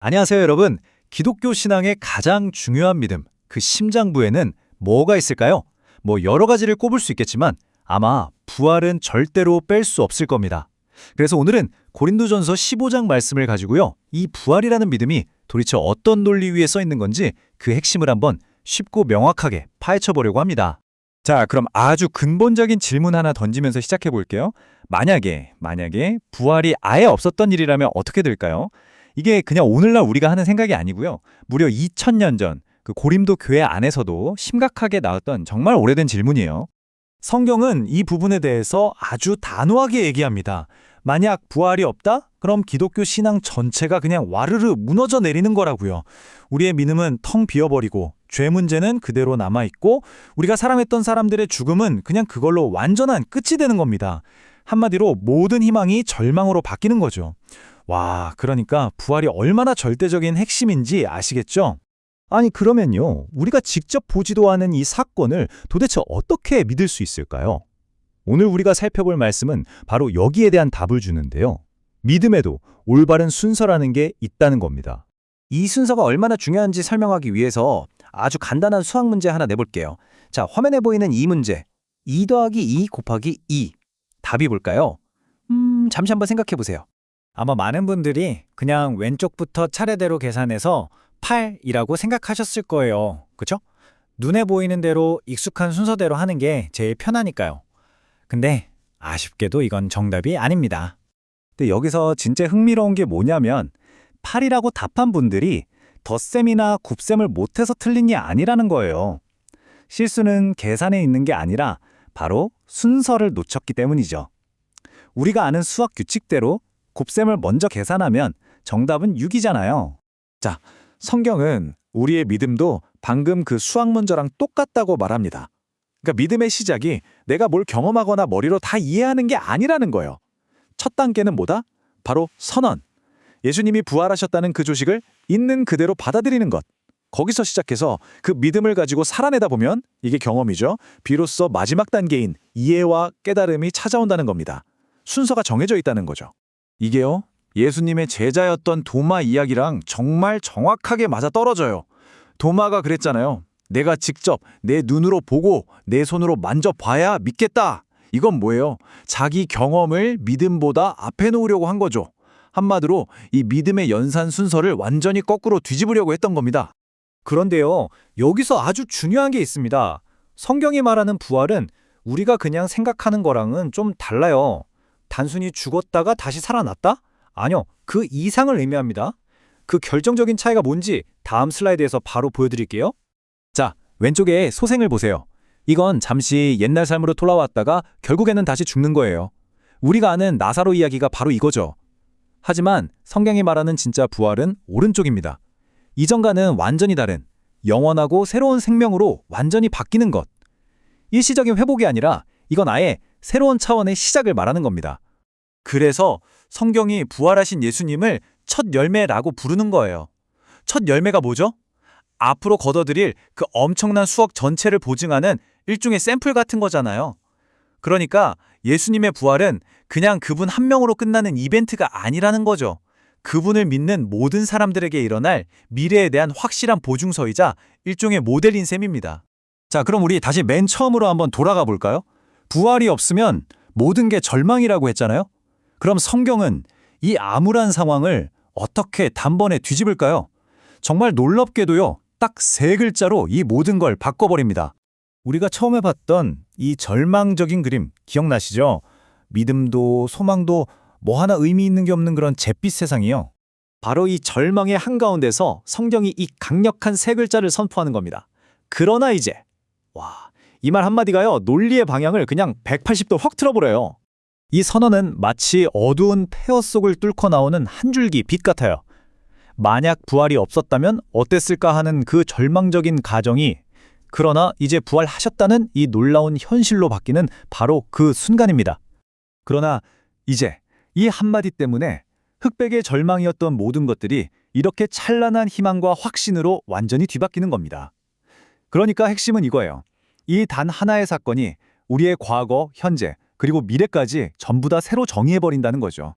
안녕하세요, 여러분. 기독교 신앙의 가장 중요한 믿음, 그 심장부에는 뭐가 있을까요? 여러 가지를 꼽을 수 있겠지만 아마 부활은 절대로 뺄 수 없을 겁니다. 그래서 오늘은 고린도전서 15장 말씀을 가지고요. 이 부활이라는 믿음이 도대체 어떤 논리 위에 써 있는 건지 그 핵심을 한번 쉽고 명확하게 파헤쳐 보려고 합니다. 자, 그럼 아주 근본적인 질문 하나 던지면서 시작해 볼게요. 만약에 부활이 아예 없었던 일이라면 어떻게 될까요? 이게 그냥 오늘날 우리가 하는 생각이 아니고요. 무려 2000년 전 그 고린도 교회 안에서도 심각하게 나왔던 정말 오래된 질문이에요. 성경은 이 부분에 대해서 아주 단호하게 얘기합니다. 만약 부활이 없다? 그럼 기독교 신앙 전체가 그냥 와르르 무너져 내리는 거라고요. 우리의 믿음은 텅 비어버리고 죄 문제는 그대로 남아있고 우리가 사랑했던 사람들의 죽음은 그냥 그걸로 완전한 끝이 되는 겁니다. 한마디로 모든 희망이 절망으로 바뀌는 거죠. 와, 그러니까 부활이 얼마나 절대적인 핵심인지 아시겠죠? 아니 그러면요, 우리가 직접 보지도 않은 이 사건을 도대체 어떻게 믿을 수 있을까요? 오늘 우리가 살펴볼 말씀은 바로 여기에 대한 답을 주는데요. 믿음에도 올바른 순서라는 게 있다는 겁니다. 이 순서가 얼마나 중요한지 설명하기 위해서 아주 간단한 수학 문제 하나 내볼게요. 자, 화면에 보이는 이 문제. 2 더하기 2 곱하기 2. 답이 뭘까요? 잠시 한번 생각해 보세요. 아마 많은 분들이 그냥 왼쪽부터 차례대로 계산해서 8이라고 생각하셨을 거예요. 그쵸? 눈에 보이는 대로 익숙한 순서대로 하는 게 제일 편하니까요. 근데 아쉽게도 이건 정답이 아닙니다. 근데 여기서 진짜 흥미로운 게 뭐냐면 8이라고 답한 분들이 덧셈이나 곱셈을 못해서 틀린 게 아니라는 거예요. 실수는 계산에 있는 게 아니라 바로 순서를 놓쳤기 때문이죠. 우리가 아는 수학 규칙대로 곱셈을 먼저 계산하면 정답은 6이잖아요. 자, 성경은 우리의 믿음도 방금 그 수학 문제랑 똑같다고 말합니다. 그러니까 믿음의 시작이 내가 뭘 경험하거나 머리로 다 이해하는 게 아니라는 거예요. 첫 단계는 뭐다? 바로 선언. 예수님이 부활하셨다는 그 소식을 있는 그대로 받아들이는 것. 거기서 시작해서 그 믿음을 가지고 살아내다 보면 이게 경험이죠. 비로소 마지막 단계인 이해와 깨달음이 찾아온다는 겁니다. 순서가 정해져 있다는 거죠. 이게요, 예수님의 제자였던 도마 이야기랑 정말 정확하게 맞아떨어져요. 도마가 그랬잖아요. 내가 직접 내 눈으로 보고 내 손으로 만져봐야 믿겠다. 이건 뭐예요? 자기 경험을 믿음보다 앞에 놓으려고 한 거죠. 한마디로 이 믿음의 연산 순서를 완전히 거꾸로 뒤집으려고 했던 겁니다. 그런데요, 여기서 아주 중요한 게 있습니다. 성경이 말하는 부활은 우리가 그냥 생각하는 거랑은 좀 달라요. 단순히 죽었다가 다시 살아났다? 아니요, 그 이상을 의미합니다. 그 결정적인 차이가 뭔지 다음 슬라이드에서 바로 보여드릴게요. 자, 왼쪽에 소생을 보세요. 이건 잠시 옛날 삶으로 돌아왔다가 결국에는 다시 죽는 거예요. 우리가 아는 나사로 이야기가 바로 이거죠. 하지만 성경이 말하는 진짜 부활은 오른쪽입니다. 이전과는 완전히 다른 영원하고 새로운 생명으로 완전히 바뀌는 것. 일시적인 회복이 아니라 이건 아예 새로운 차원의 시작을 말하는 겁니다. 그래서 성경이 부활하신 예수님을 첫 열매라고 부르는 거예요. 첫 열매가 뭐죠? 앞으로 거둬들일 그 엄청난 수억 전체를 보증하는 일종의 샘플 같은 거잖아요. 그러니까 예수님의 부활은 그냥 그분 한 명으로 끝나는 이벤트가 아니라는 거죠. 그분을 믿는 모든 사람들에게 일어날 미래에 대한 확실한 보증서이자 일종의 모델인 셈입니다. 자, 그럼 우리 다시 맨 처음으로 한번 돌아가 볼까요? 부활이 없으면 모든 게 절망이라고 했잖아요? 그럼 성경은 이 암울한 상황을 어떻게 단번에 뒤집을까요? 정말 놀랍게도요, 딱 3글자로 이 모든 걸 바꿔버립니다. 우리가 처음에 봤던 이 절망적인 그림 기억나시죠? 믿음도 소망도 뭐 하나 의미 있는 게 없는 그런 잿빛 세상이요. 바로 이 절망의 한가운데서 성경이 이 강력한 3글자를 선포하는 겁니다. 그러나 이제, 이 말 한마디가요, 논리의 방향을 그냥 180도 확 틀어버려요. 이 선언은 마치 어두운 폐허 속을 뚫고 나오는 한 줄기 빛 같아요. 만약 부활이 없었다면 어땠을까 하는 그 절망적인 가정이, 그러나 이제 부활하셨다는 이 놀라운 현실로 바뀌는 바로 그 순간입니다. 그러나 이제 이 한마디 때문에 흑백의 절망이었던 모든 것들이 이렇게 찬란한 희망과 확신으로 완전히 뒤바뀌는 겁니다. 그러니까 핵심은 이거예요. 이 단 하나의 사건이 우리의 과거, 현재, 그리고 미래까지 전부 다 새로 정의해버린다는 거죠.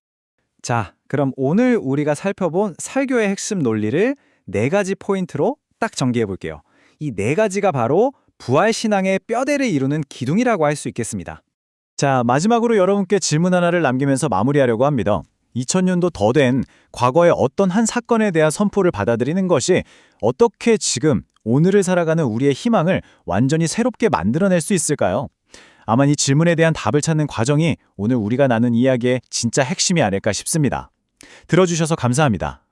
자, 그럼 오늘 우리가 살펴본 설교의 핵심 논리를 4가지 포인트로 딱 정리해 볼게요. 이 4가지가 바로 부활 신앙의 뼈대를 이루는 기둥이라고 할 수 있겠습니다. 자, 마지막으로 여러분께 질문 하나를 남기면서 마무리하려고 합니다. 2000년도 더 된 과거의 어떤 한 사건에 대한 선포를 받아들이는 것이 어떻게 지금 오늘을 살아가는 우리의 희망을 완전히 새롭게 만들어낼 수 있을까요? 아마 이 질문에 대한 답을 찾는 과정이 오늘 우리가 나눈 이야기의 진짜 핵심이 아닐까 싶습니다. 들어주셔서 감사합니다.